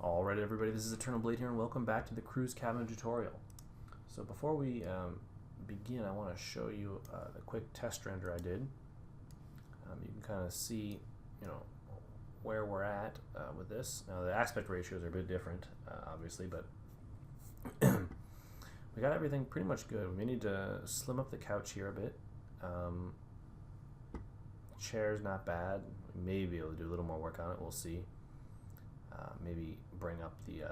Alright everybody, this is Eternal Blade here and welcome back to the Cruise Cabin tutorial. So before we begin, I want to show you the quick test render I did. You can kind of see, where we're at with this. Now the aspect ratios are a bit different, obviously, but we got everything pretty much good. We need to slim up the couch here a bit. Chair's not bad. We may be able to do a little more work on it, we'll see. Maybe bring up the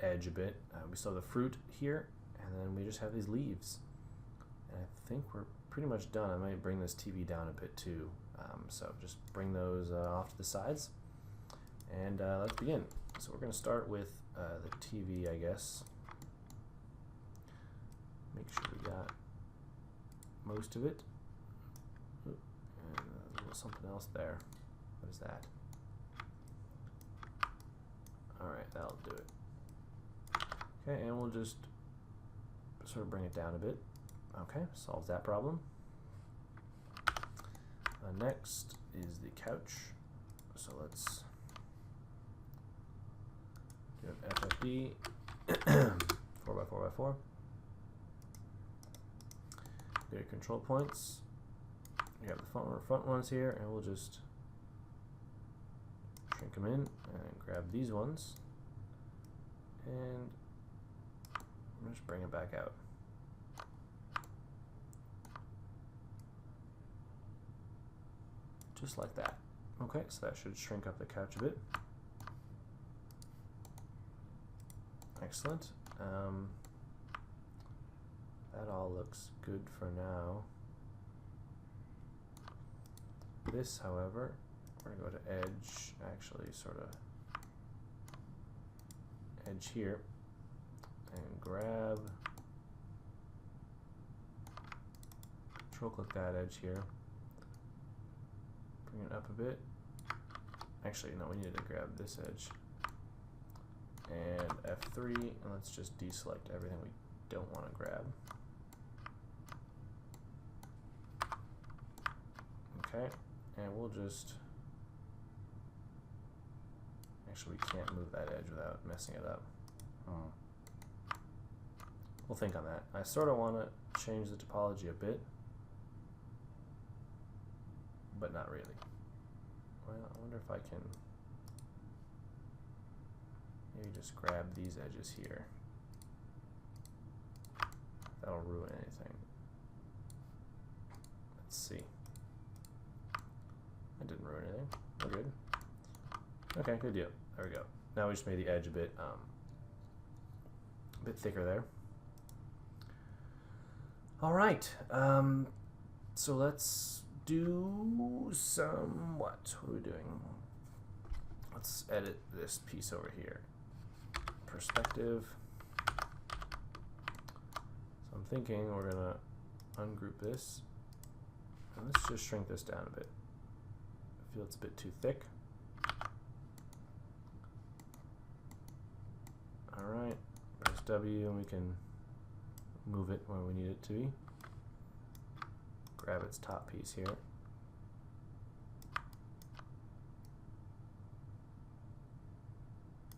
edge a bit. We still have the fruit here, and then we just have these leaves. And I think we're pretty much done. I might bring this TV down a bit too. So just bring those off to the sides, and let's begin. So we're going to start with the TV, I guess. Make sure we got most of it. Oop, and a little something else there. What is that? Alright, that'll do it. Okay, and we'll just sort of bring it down a bit. Okay, solves that problem. Next is the couch. So let's do an FFD 4x4x4. Go to control points. We have the front ones here, and we'll just shrink them in and grab these ones, and just bring it back out. Just like that. Okay, so that should shrink up the couch a bit. Excellent. That all looks good for now. This, however, we're going to go to edge, actually sort of edge here, and grab, control click that edge here, bring it up a bit. Actually, no, we need to grab this edge, and F3, and let's just deselect everything we don't want to grab. Okay, and we'll just, actually we can't move that edge without messing it up. We'll think on that. I sort of want to change the topology a bit, but not really. Well, I wonder if I can maybe just grab these edges here. That'll ruin anything. Let's see. That didn't ruin anything. We're good. Okay, good deal. There we go. Now we just made the edge a bit thicker there. All right. So let's do some what? What are we doing? Let's edit this piece over here. Perspective. So I'm thinking we're gonna ungroup this, and let's just shrink this down a bit. I feel it's a bit too thick. Alright, press W and we can move it where we need it to be. Grab its top piece here.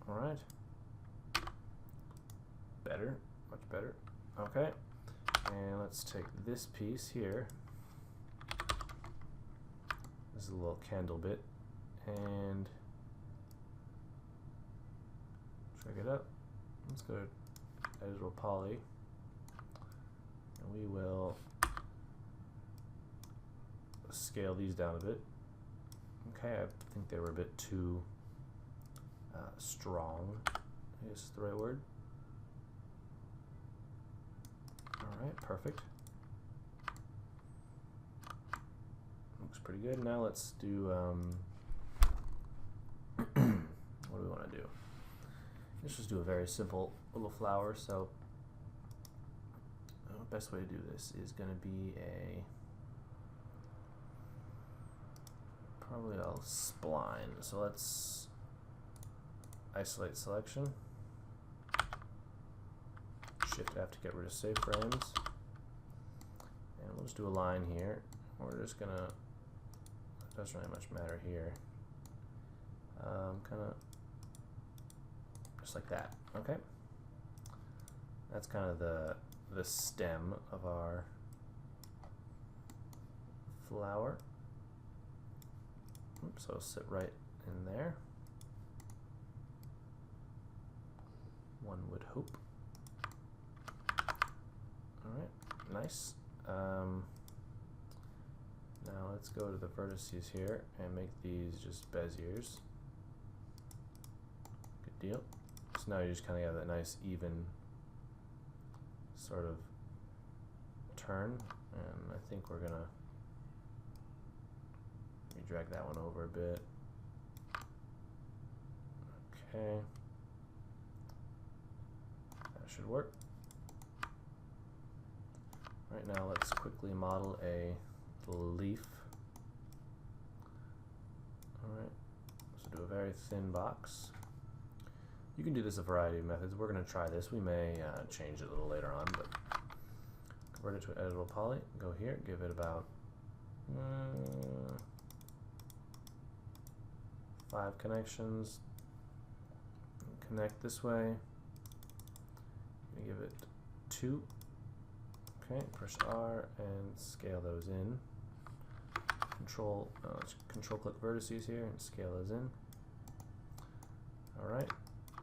Alright. Better, much better. Okay, and let's take this piece here. This is a little candle bit, and check it out. Let's go to Editor Poly, and we will scale these down a bit. Okay, I think they were a bit too strong, I guess is the right word. Alright, perfect. Looks pretty good. Now let's do, what do we want to do? Let's just do a very simple little flower. So the best way to do this is going to be probably a spline. So let's isolate selection. Shift F to get rid of save frames. And we'll just do a line here. We're just going to, it doesn't really much matter here. Kind of just like that. Okay, that's kind of the stem of our flower. Oops, so it'll sit right in there. One would hope. Alright, nice. Now let's go to the vertices here and make these just Beziers. Good deal. So now you just kind of have that nice even sort of turn, and I think we're gonna drag that one over a bit. Okay, that should work. Right now let's quickly model a leaf. Alright, so do a very thin box. You can do this a variety of methods. We're going to try this. We may change it a little later on, but convert it to an editable poly. Go here, give it about 5 connections. Connect this way. Give it 2. Okay, push R and scale those in. Control click vertices here and scale those in. Alright,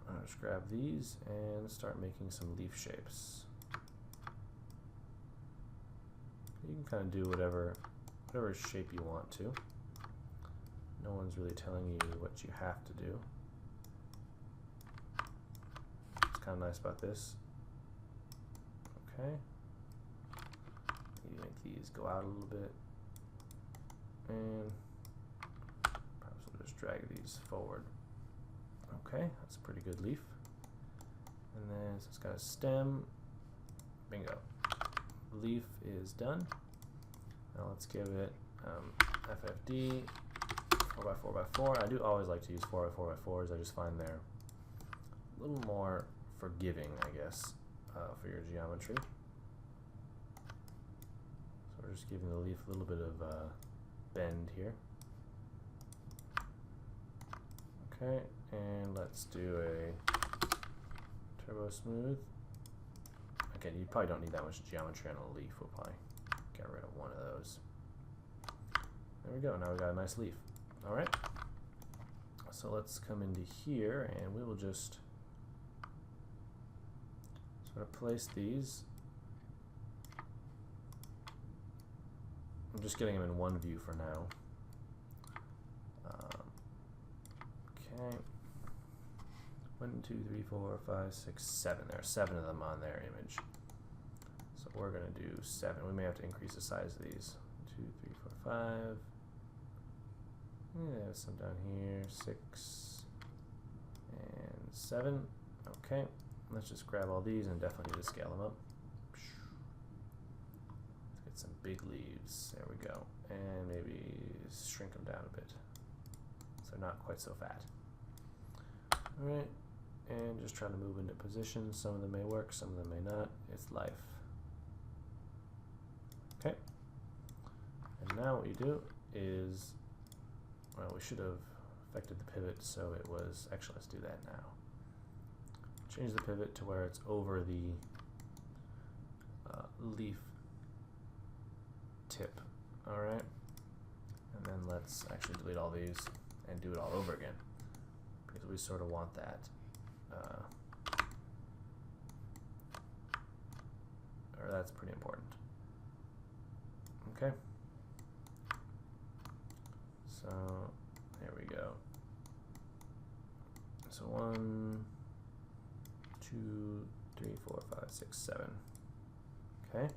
I'll just grab these and start making some leaf shapes. You can kind of do whatever shape you want to. No one's really telling you what you have to do. It's kind of nice about this. Okay. You make these go out a little bit, and perhaps we'll just drag these forward. Okay, that's a pretty good leaf. And then so it's got a stem. Bingo. Leaf is done. Now let's give it FFD 4x4x4. I do always like to use 4x4x4s. I just find they're a little more forgiving, I guess, for your geometry. So we're just giving the leaf a little bit of bend here. Okay, and let's do a turbo smooth. Again, you probably don't need that much geometry on a leaf. We'll probably get rid of one of those. There we go. Now we got a nice leaf. All right. So let's come into here, and we will just sort of place these. I'm just getting them in one view for now. Okay. 1, 2, 3, 4, 5, 6, 7. There are 7 of them on their image. So we're going to do 7. We may have to increase the size of these. 2, 3, 4, 5. Yeah, there's some down here. 6 and 7. Okay. Let's just grab all these and definitely need to scale them up. Let's get some big leaves. There we go. And maybe shrink them down a bit so they're not quite so fat. Alright. And just trying to move into position. Some of them may work, some of them may not. It's life. Okay. And now what you do is, well, we should have affected the pivot so it was, actually let's do that now. Change the pivot to where it's over the leaf tip. Alright. And then let's actually delete all these and do it all over again, because we sort of want that. Or that's pretty important. Okay. So there we go. So 1, 2, 3, 4, 5, 6, 7. Okay.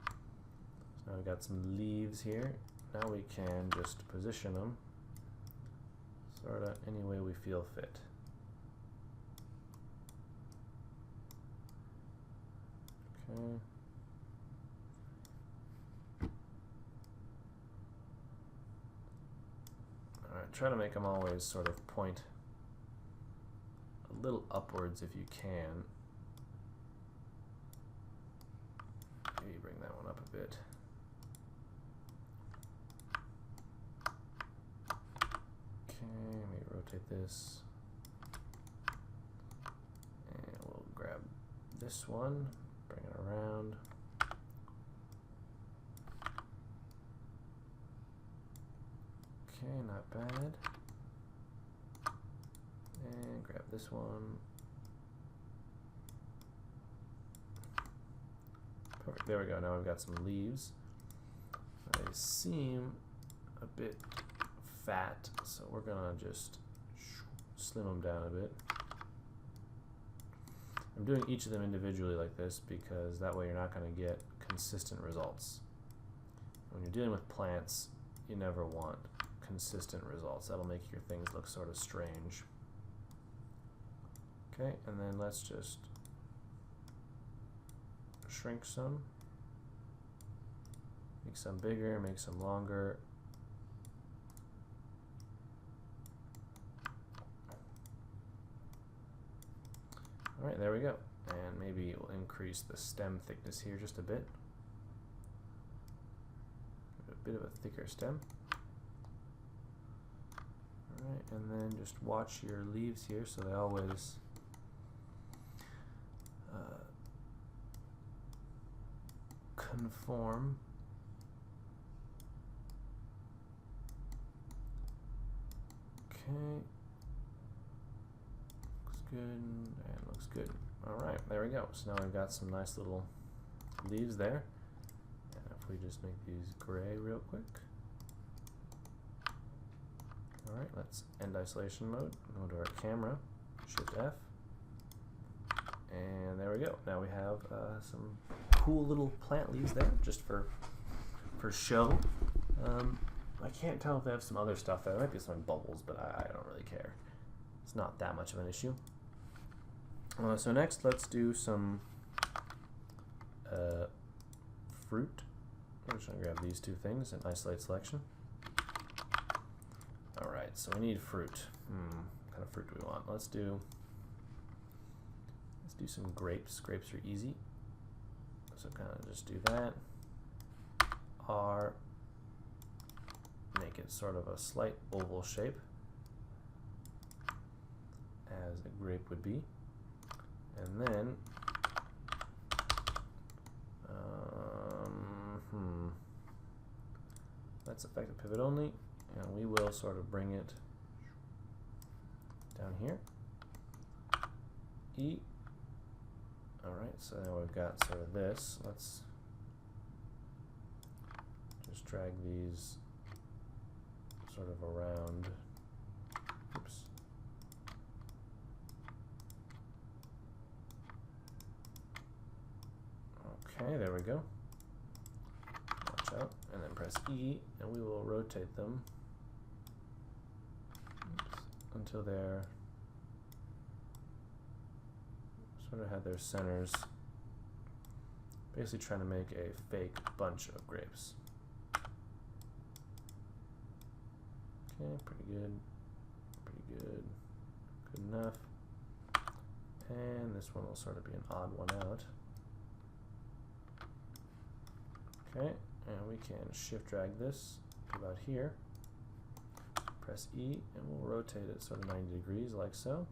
So now we've got some leaves here. Now we can just position them sort of any way we feel fit. Okay. Alright, try to make them always sort of point a little upwards if you can. Maybe bring that one up a bit. Okay, maybe rotate this. this one, bring it around. Okay, not bad. And grab this one. Perfect, there we go. Now we've got some leaves. They seem a bit fat, so we're gonna just slim them down a bit. I'm doing each of them individually like this because that way you're not going to get consistent results. When you're dealing with plants, you never want consistent results. That'll make your things look sort of strange. Okay, and then let's just shrink some. Make some bigger, make some longer. Alright, there we go. And maybe we'll increase the stem thickness here just a bit. A bit of a thicker stem. Alright, and then just watch your leaves here so they always conform. Okay. Looks good and looks good. Alright, there we go. So now we've got some nice little leaves there. And if we just make these gray real quick. Alright, let's end isolation mode. Go to our camera, Shift F. And there we go. Now we have some cool little plant leaves there, just for show. I can't tell if they have some other stuff there. There might be some bubbles, but I don't really care. It's not that much of an issue. So next, let's do some fruit. I'm just going to grab these two things and isolate selection. Alright, so we need fruit. What kind of fruit do we want? Let's do some grapes. Grapes are easy. So kind of just do that. R, make it sort of a slight oval shape, as a grape would be. And then, let's affect the pivot only, and we will sort of bring it down here. E. Alright, so now we've got sort of this. Let's just drag these sort of around. Oops. Okay, there we go. Watch out, and then press E, and we will rotate them until they're sort of have their centers. Basically trying to make a fake bunch of grapes. Okay, pretty good. Pretty good. Good enough. And this one will sort of be an odd one out. Okay, and we can shift drag this to about here. Press E, and we'll rotate it sort of 90 degrees like so.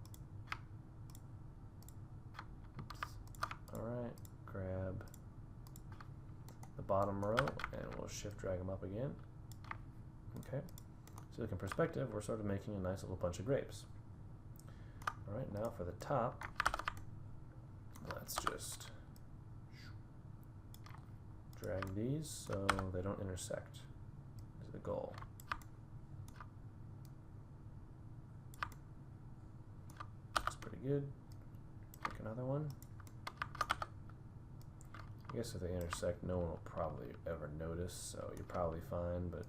Alright, grab the bottom row and we'll shift drag them up again. Okay, so look in perspective, we're sort of making a nice little bunch of grapes. Alright, now for the top, let's just drag these so they don't intersect, is the goal. That's pretty good. Pick another one. I guess if they intersect, no one will probably ever notice, so you're probably fine, but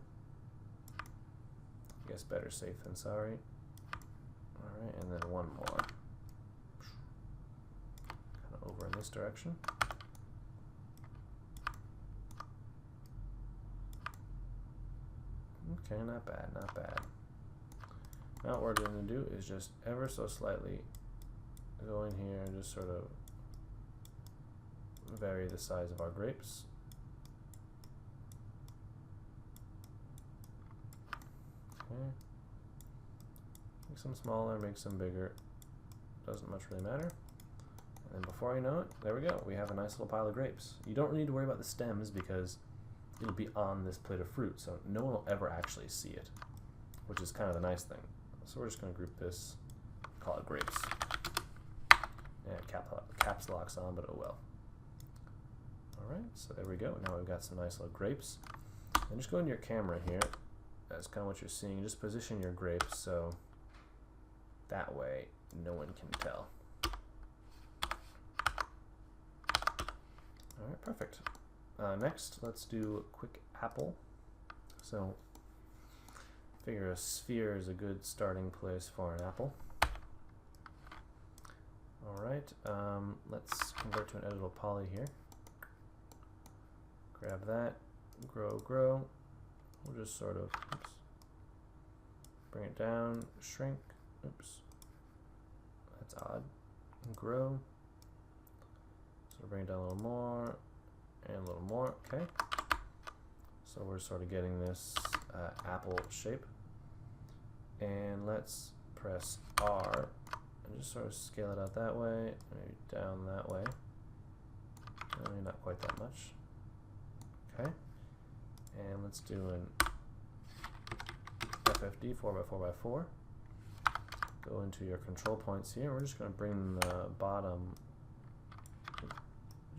I guess better safe than sorry. Alright, and then one more. Kind of over in this direction. Okay, not bad, not bad. Now what we're going to do is just ever so slightly go in here and just sort of vary the size of our grapes. Okay. Make some smaller, make some bigger. Doesn't much really matter. And before I know it, there we go. We have a nice little pile of grapes. You don't need to worry about the stems because it'll be on this plate of fruit, so no one will ever actually see it, which is kind of the nice thing. So we're just going to group this, call it grapes. And caps locks on, but oh well. Alright, so there we go. Now we've got some nice little grapes. And just go into your camera here. That's kind of what you're seeing. Just position your grapes so that way no one can tell. Alright, perfect. Next, let's do a quick apple. So, figure a sphere is a good starting place for an apple. Alright, let's convert to an editable poly here. Grab that, grow. We'll just sort of, bring it down, shrink, that's odd, grow. So bring it down a little more, and a little more, okay. So we're sort of getting this apple shape. And let's press R and just sort of scale it out that way, maybe down that way. Maybe not quite that much. Okay. And let's do an FFD 4x4x4. Go into your control points here. We're just going to bring the bottom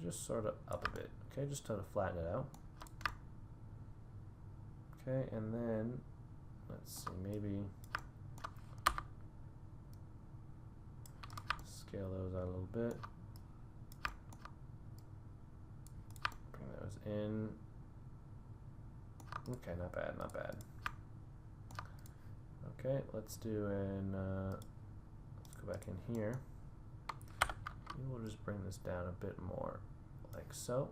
just sort of up a bit. Okay, just to flatten it out. Okay, and then let's see, maybe scale those out a little bit. Bring those in. Okay, not bad, not bad. Okay, let's do an, let's go back in here. Maybe we'll just bring this down a bit more, like so.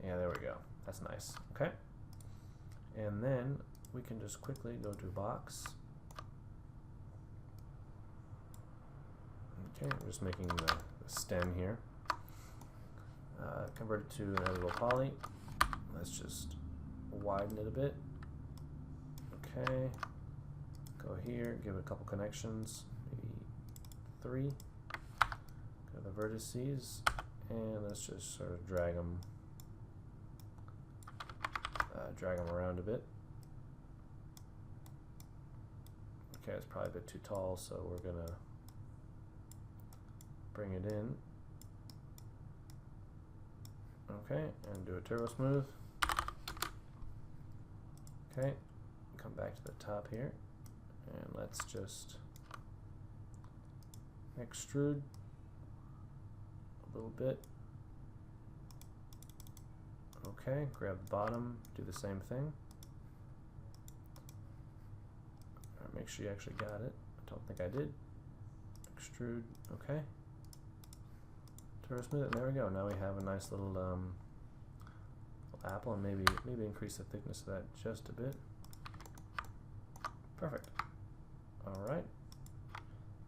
Yeah, there we go. That's nice. Okay. And then we can just quickly go to box. Okay, we're just making the stem here. Convert it to an editable poly. Let's just widen it a bit. Okay. Go here, give it a couple connections, maybe 3. Go to the vertices, and let's just sort of drag them around a bit. Okay, it's probably a bit too tall, so we're gonna bring it in. Okay, and do a turbo smooth. Okay, come back to the top here, and let's just extrude a little bit. Okay, grab the bottom, do the same thing. Make sure you actually got it. I don't think I did. Extrude, okay. Turbo smooth, and there we go. Now we have a nice little apple, and maybe increase the thickness of that just a bit. Perfect. All right.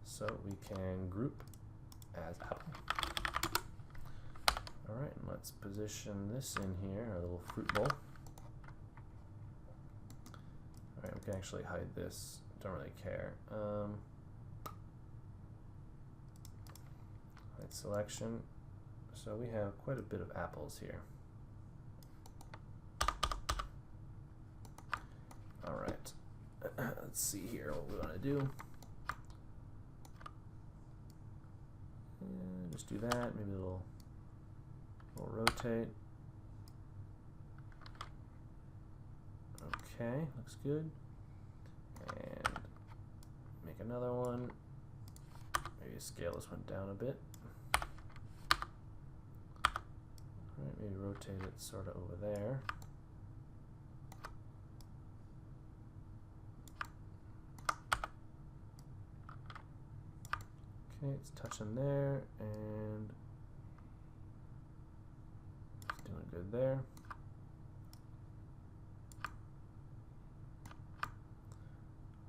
So we can group as apple. All right, and let's position this in here, our little fruit bowl. All right, we can actually hide this. Don't really care. Hide selection. So we have quite a bit of apples here. All right. Let's see here what we want to do. And just do that. Maybe a little rotate. Okay, looks good. And make another one. Maybe scale this one down a bit. Alright, maybe rotate it sort of over there. Okay, it's touching there, and it's doing good there.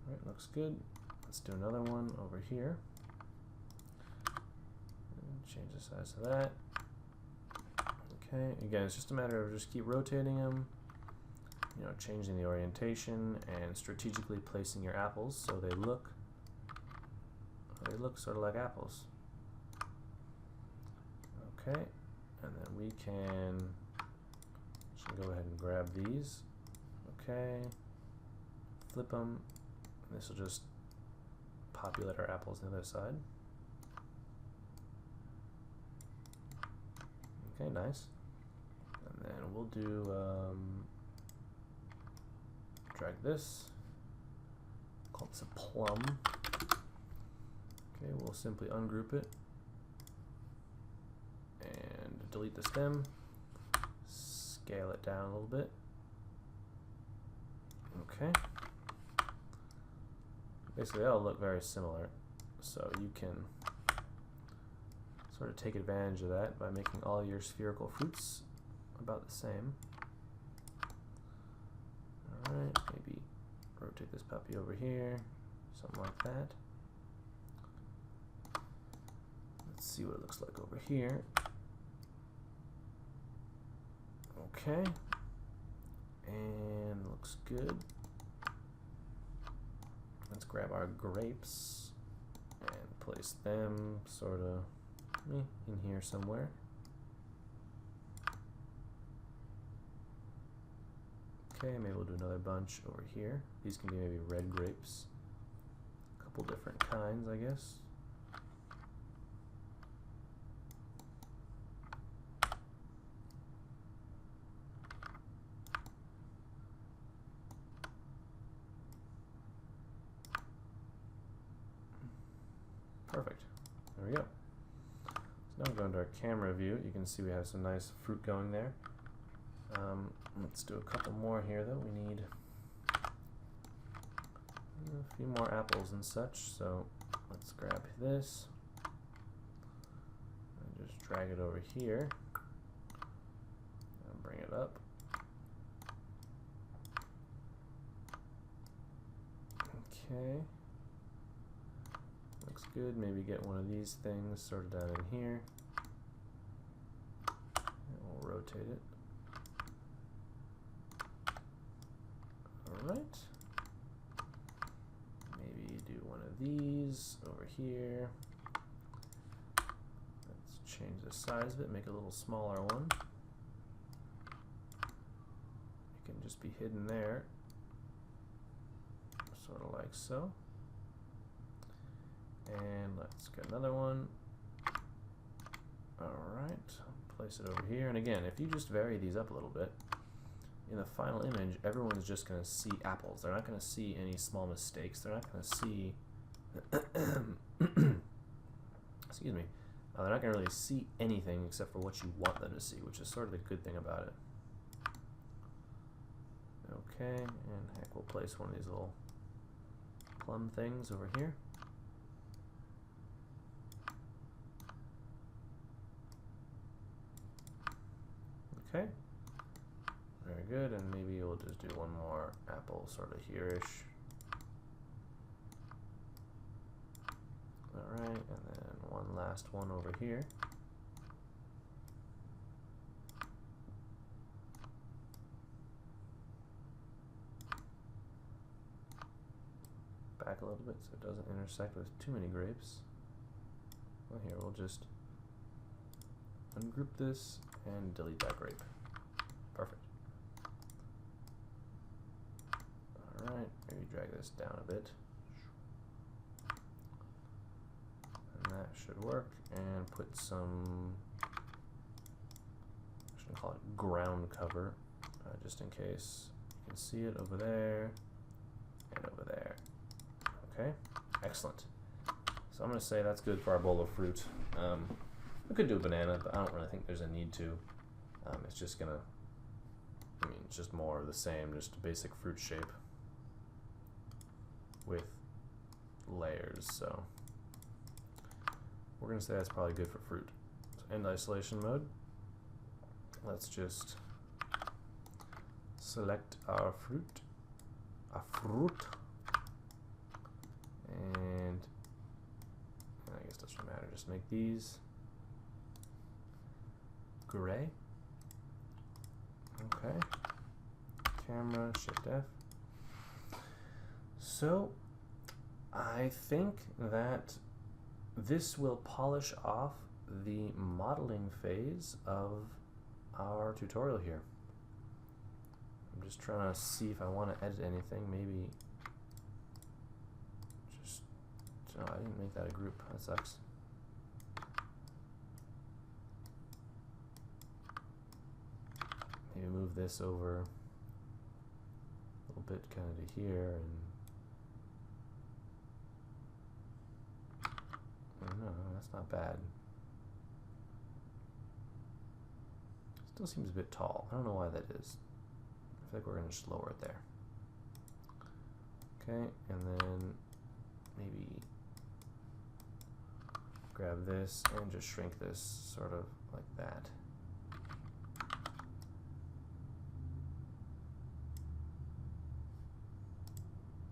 Alright, looks good. Let's do another one over here. And change the size of that. Okay, again, it's just a matter of just keep rotating them, you know, changing the orientation and strategically placing your apples so they look They look sort of like apples. Okay, and then we can just go ahead and grab these. Okay, flip them. This will just populate our apples on the other side. Okay, nice. And then we'll do, drag this, call this a plum. Okay, we'll simply ungroup it and delete the stem, scale it down a little bit. Okay. Basically, they all look very similar, so you can sort of take advantage of that by making all your spherical fruits about the same. Alright, maybe rotate this puppy over here, something like that. Let's see what it looks like over here. Okay, and looks good. Let's grab our grapes and place them sort of in here somewhere. Okay, maybe we'll do another bunch over here. These can be maybe red grapes. A couple different kinds, I guess. Perfect. There we go. So now we're going to our camera view. You can see we have some nice fruit going there. Let's do a couple more here though. We need a few more apples and such. So let's grab this and just drag it over here and bring it up. Okay. Looks good. Maybe get one of these things sorted down in here. And we'll rotate it. Alright. Maybe do one of these over here. Let's change the size of it, make it a little smaller one. It can just be hidden there. Sort of like so. And let's get another one. Alright, place it over here. And again, if you just vary these up a little bit, in the final image, everyone's just going to see apples. They're not going to see any small mistakes. They're not going to see, excuse me, they're not going to really see anything except for what you want them to see, which is sort of the good thing about it. Okay, and heck, we'll place one of these little plum things over here. Okay. Very good, and maybe we'll just do one more apple sort of here-ish. Alright, and then one last one over here. Back a little bit so it doesn't intersect with too many grapes. Well, here, we'll just ungroup this and delete that grape. Perfect. Alright, maybe drag this down a bit. And that should work. And put some, I should call it ground cover, just in case you can see it over there and over there. Okay, excellent. So I'm going to say that's good for our bowl of fruit. We could do a banana, but I don't really think there's a need to. It's just going to, it's just more of the same, just a basic fruit shape with layers, so we're going to say that's probably good for fruit. So end isolation mode. Let's just select our fruit, and I guess it doesn't matter, just make these gray. Okay, camera, Shift F. So I think that this will polish off the modeling phase of our tutorial here. I'm just trying to see if I want to edit anything. Maybe just, no, I didn't make that a group. That sucks. Maybe move this over a little bit kind of to here, and no, that's not bad. Still seems a bit tall. I don't know why that is. I feel like we're going to just lower it there. Okay, and then maybe grab this and just shrink this sort of like that.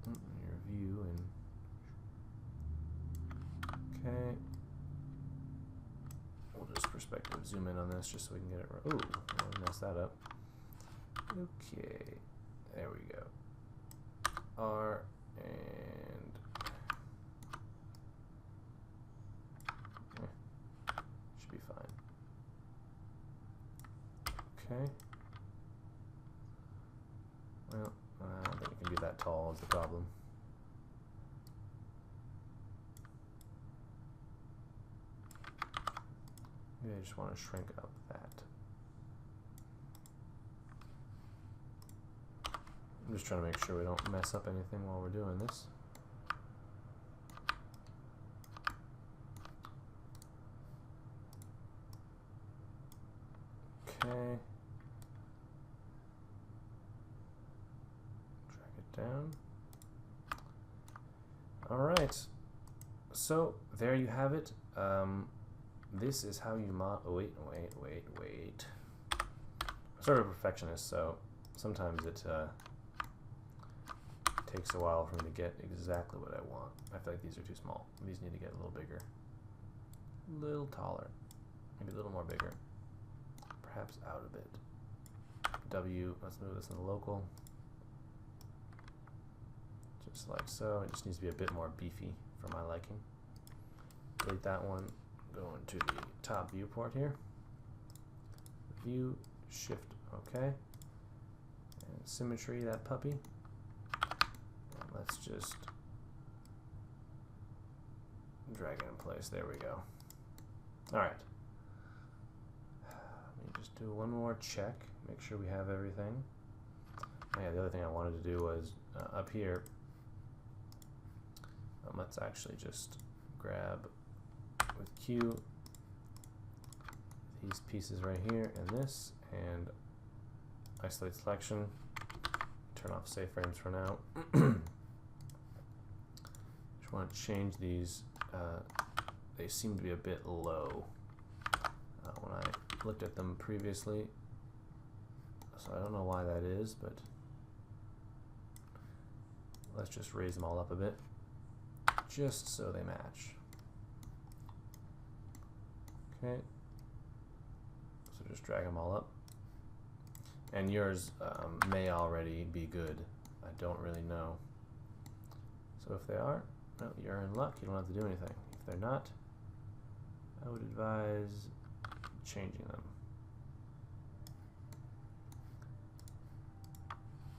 Your view and okay. We'll just perspective zoom in on this just so we can get it right. Ooh, I messed that up. Okay, there we go. R and should be fine. Okay. Well, I don't think it can be that tall is the problem. Maybe I just want to shrink up that. I'm just trying to make sure we don't mess up anything while we're doing this. Okay. Drag it down. All right. So there you have it. This is how you wait. I'm sort of a perfectionist, so sometimes it takes a while for me to get exactly what I want. I feel like these are too small. These need to get a little bigger, a little taller, maybe a little more bigger, perhaps out a bit. W, let's move this in the local, just like so. It just needs to be a bit more beefy for my liking. Delete that one. Go into the top viewport here. View, shift, okay. And symmetry, that puppy. And let's just drag it in place. There we go. All right. Let me just do one more check. Make sure we have everything. Oh, yeah, the other thing I wanted to do was up here. Let's actually just grab with Q these pieces right here and this, and isolate selection, turn off save frames for now. Just want to change these. They seem to be a bit low when I looked at them previously, so I don't know why that is, but let's just raise them all up a bit just so they match. Okay, so just drag them all up, and yours may already be good. I don't really know. So if they are, no, you're in luck. You don't have to do anything. If they're not, I would advise changing them.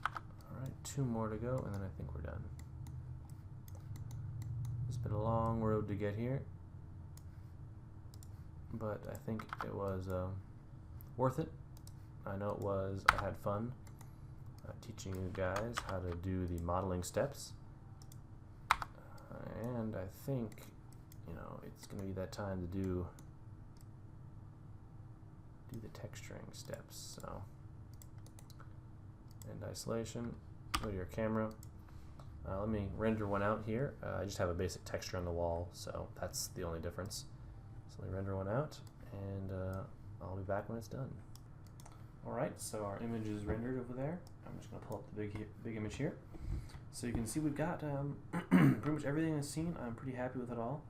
All right, 2 more to go, and then I think we're done. It's been a long road to get here, but I think it was worth it. I know it was. I had fun teaching you guys how to do the modeling steps, and I think, you know, it's going to be that time to do the texturing steps. So, and isolation. Go to your camera. Let me render one out here. I just have a basic texture on the wall, so that's the only difference. So let me render one out, and I'll be back when it's done. Alright, so our image is rendered over there. I'm just going to pull up the big image here. So you can see we've got pretty much everything in the scene. I'm pretty happy with it all.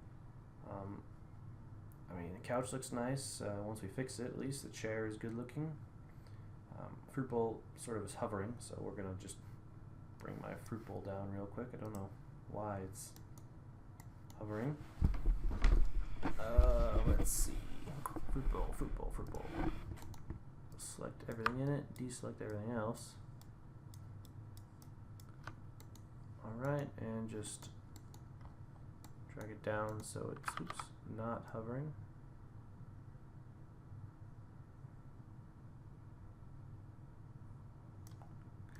I mean, the couch looks nice once we fix it, at least. The chair is good looking. Fruit bowl sort of is hovering, so we're going to just bring my fruit bowl down real quick. I don't know why it's hovering. Let's see. Fruit bowl, fruit bowl, fruit bowl. Select everything in it, deselect everything else. Alright, and just drag it down so it's not hovering.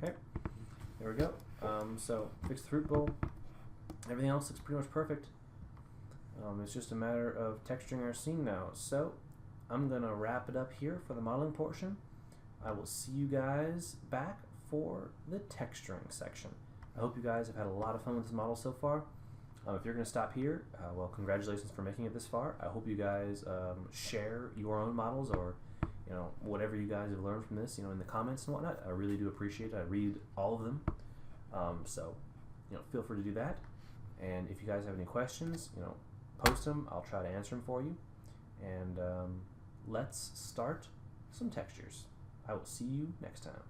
Okay, there we go. So fix the fruit bowl. Everything else looks pretty much perfect. It's just a matter of texturing our scene now. So I'm gonna wrap it up here for the modeling portion. I will see you guys back for the texturing section. I hope you guys have had a lot of fun with this model so far. If you're gonna stop here, well, congratulations for making it this far. I hope you guys share your own models, or whatever you guys have learned from this, in the comments and whatnot. I really do appreciate it. I read all of them, so feel free to do that. And if you guys have any questions, post them. I'll try to answer them for you. And let's start some textures. I will see you next time.